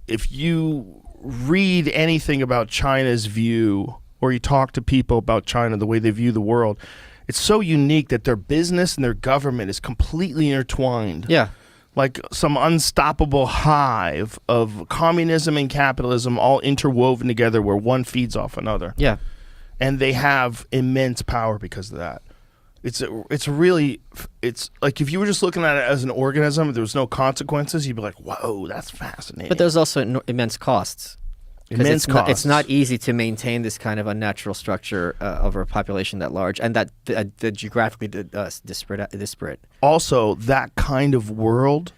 if you read anything about China's view, or you talk to people about China, the way they view the world, it's so unique that their business and their government is completely intertwined. Yeah. Like some unstoppable hive of communism and capitalism all interwoven together where one feeds off another. Yeah. And they have immense power because of that. It's like if you were just looking at it as an organism, there was no consequences, you'd be like, whoa, that's fascinating. But there's also immense costs. Immense costs. It's not easy to maintain this kind of unnatural structure over a population that large and that geographically disparate. Also, that kind of world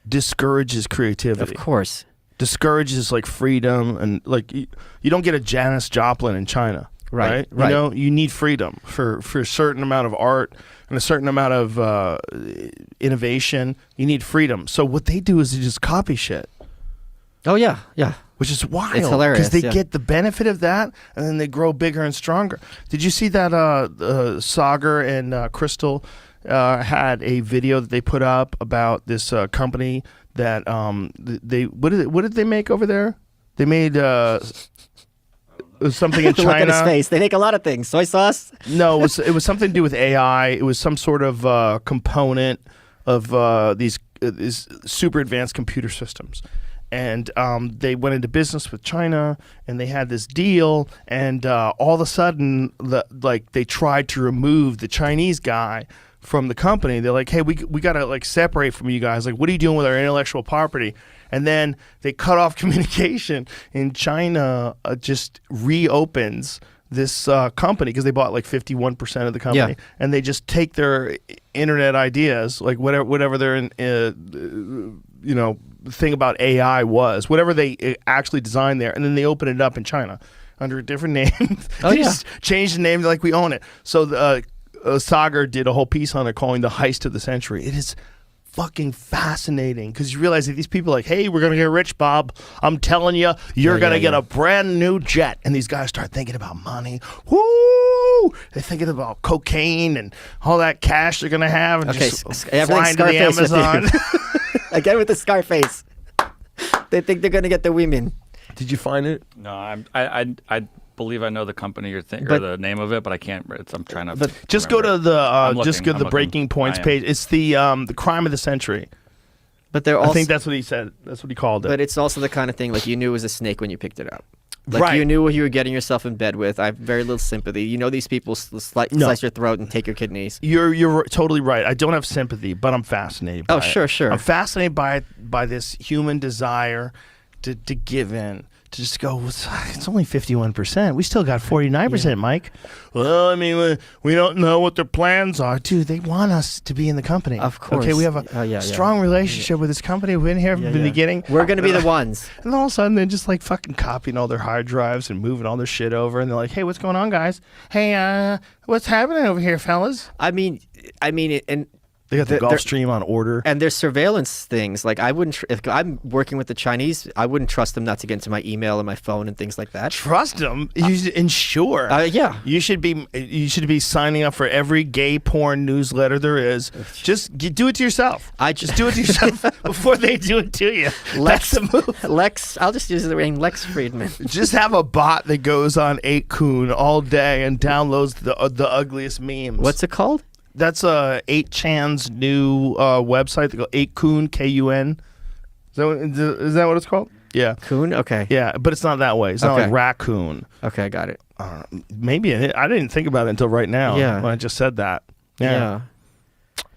discourages creativity. Of course. Discourages like freedom, and like you don't get a Janis Joplin in China. Right. You know, you need freedom for a certain amount of art and a certain amount of innovation. You need freedom. So what they do is they just copy shit. Oh, yeah. Yeah. Which is wild. It's hilarious. Because they get the benefit of that, and then they grow bigger and stronger. Did you see that Sagar and Crystal had a video that they put up about this company that what did they make over there? They made something in China. Look at his face. They make a lot of things. Soy sauce? No, it was something to do with AI. It was some sort of component of these super advanced computer systems. And they went into business with China, and they had this deal, and all of a sudden, they tried to remove the Chinese guy from the company. They're like, hey, we got to like separate from you guys. Like, what are you doing with our intellectual property? And then they cut off communication, and China just reopens this company because they bought like 51% of the company, and they just take their internet ideas, like whatever their thing about AI was, whatever they actually designed there, and then they open it up in China under a different name. They just changed the name, like we own it. So Sagar did a whole piece on it calling the heist of the century. It is fucking fascinating because you realize that these people are like, hey, we're gonna get rich, Bob. I'm telling you, you're gonna get a brand new jet. And these guys start thinking about money. Woo! They're thinking about cocaine and all that cash they're gonna have, and just flying to the Amazon. Again with the Scarface. They think they're gonna get the women. Did you find it? No, I believe I know the company or the name of it, but I can't. I'm trying to. But just go to the Breaking Points page. It's the crime of the century. But they're also, I think that's what he said. That's what he called it. But it's also the kind of thing like you knew it was a snake when you picked it up. Like right. You knew what you were getting yourself in bed with. I have very little sympathy. You know these people slice your throat and take your kidneys. You're totally right. I don't have sympathy, but I'm fascinated by it. Sure. I'm fascinated by this human desire to give in. To just go, it's only 51%. We still got 49%, Mike. Well, I mean, we don't know what their plans are. Dude, they want us to be in the company. Of course. Okay, we have a strong relationship with this company. We've been here from the beginning. We're going to be the ones. And then all of a sudden, they're just like fucking copying all their hard drives and moving all their shit over. And they're like, hey, what's going on, guys? Hey, what's happening over here, fellas? I mean, and they got the Gulfstream on order. And there's surveillance things. Like I wouldn't, if I'm working with the Chinese, I wouldn't trust them not to get into my email and my phone and things like that. Trust them? You should ensure. Yeah. You should be signing up for every gay porn newsletter there is. Just do it to yourself. Just do it to yourself before they do it to you. That's the move. Lex, I'll just use the name Lex Friedman. Just have a bot that goes on 8kun all day and downloads the ugliest memes. What's it called? That's 8chan's new website. They go 8kun, Kun. Is that what it's called? Yeah. Kun? Okay. Yeah, but it's not that way. It's not like raccoon. Okay, got it. Maybe I didn't think about it until right now. Yeah. When I just said that. Yeah.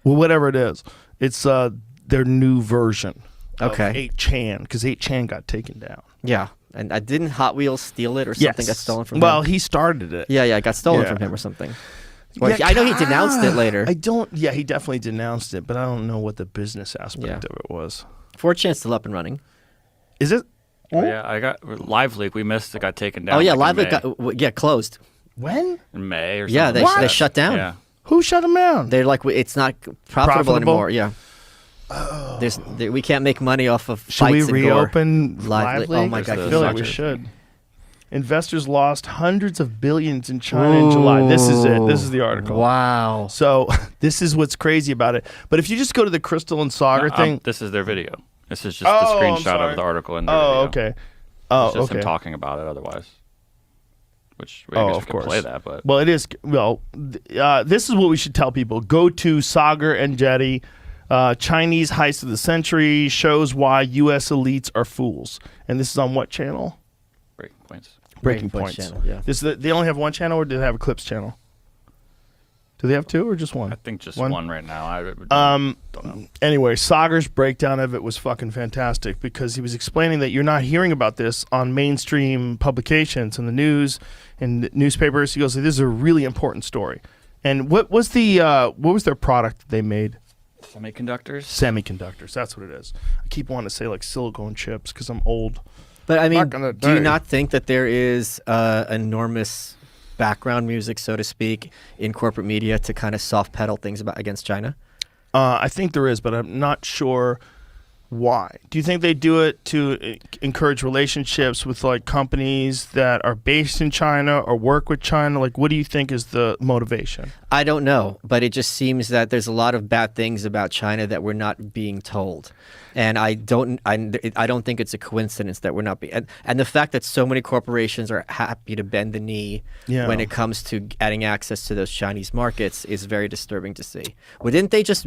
Well, whatever it is, it's their new version. Okay. Of 8chan, because 8chan got taken down. Yeah. And didn't Hot Wheels steal it or something? Got stolen from him? Well, he started it. Yeah, it got stolen from him or something. Well, I know he denounced it later. Yeah, he definitely denounced it, but I don't know what the business aspect of it was. 4chan's still up and running. Is it? Oh, yeah, I got Live Leak. We missed it. Got taken down. Oh yeah, Live Leak got closed. When? In May or something. Yeah, they shut down. Yeah. Who shut them down? They're like, it's not profitable anymore. Yeah. Oh. We can't make money off of Should fights we reopen Live Leak? Oh my God, I feel like we should. Investors lost hundreds of billions in China in July. This is it. This is the article. Wow. So this is what's crazy about it. But if you just go to the Crystal and Sagar thing. This is their video. This is just the I'm screenshot sorry. of the article in the Oh, video. okay. Oh, It's just okay. him talking about it otherwise. Which I Oh, guess of we could course. play that, but Well, it is. Well, this is what we should tell people. Go to Sagar and Jetty. Chinese heist of the century shows why U.S. elites are fools. And this is on what channel? breaking points. Breaking Points Points. channel, yeah. They only have one channel, or do they have a clips channel? Do they have two or just one? I think just One? one right now. I don't know. Anyway, Sagar's breakdown of it was fucking fantastic because he was explaining that you're not hearing about this on mainstream publications and the news and newspapers. He goes, "This is a really important story." And what was their product they made? Semiconductors. Semiconductors. That's what it is. I keep wanting to say like silicone chips because I'm old. But I mean, Back in the do you day. not think that there is enormous background music, so to speak, in corporate media to kind of soft pedal things against China? I think there is, but I'm not sure why. Do you think they do it to encourage relationships with like companies that are based in China or work with China? Like, what do you think is the motivation? I don't know, but it just seems that there's a lot of bad things about China that we're not being told, and I don't think it's a coincidence that we're not being. And the fact that so many corporations are happy to bend the knee when it comes to adding access to those Chinese markets is very disturbing to see. Well, didn't they just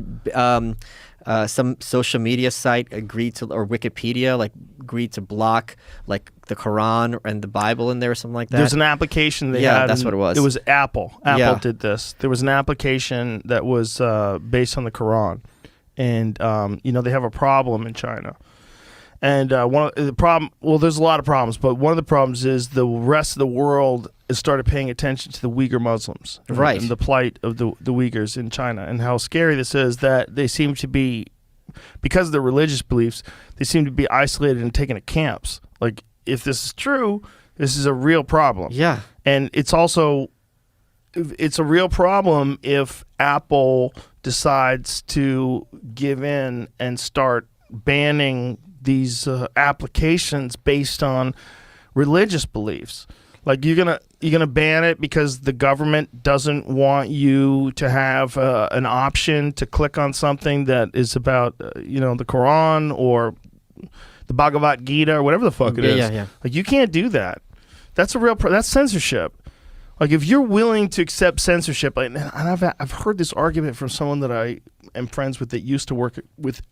some social media site agreed to, or Wikipedia agreed to block like the Quran and the Bible in there or something like that? There's an application they had. that's what it was. It was Apple. Apple Yeah. did this. There was an application that was based on the Quran, and they have a problem in China. And one of the problem, well, there's a lot of problems, but one of the problems is the rest of the world has started paying attention to the Uyghur Muslims, Right. and the plight of the Uyghurs in China, and how scary this is. That they seem to be, because of their religious beliefs, they seem to be isolated and taken to camps. Like, if this is true, this is a real problem. Yeah. And it's also, it's a real problem if Apple decides to give in and start banning these applications based on religious beliefs. Like, you're gonna ban it because the government doesn't want you to have an option to click on something that is about the Quran or the Bhagavad Gita or whatever the fuck it is. Yeah. Like, you can't do that. That's a real that's censorship. Like, if you're willing to accept censorship, and I've heard this argument from someone that I am friends with that used to work with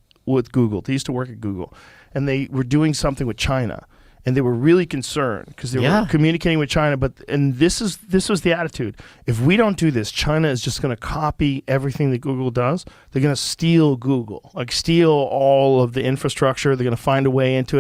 Google. They used to work at Google, and they were doing something with China, and they were really concerned because they were communicating with China. And this was the attitude: if we don't do this, China is just going to copy everything that Google does. They're going to steal Google, like steal all of the infrastructure. They're going to find a way into it.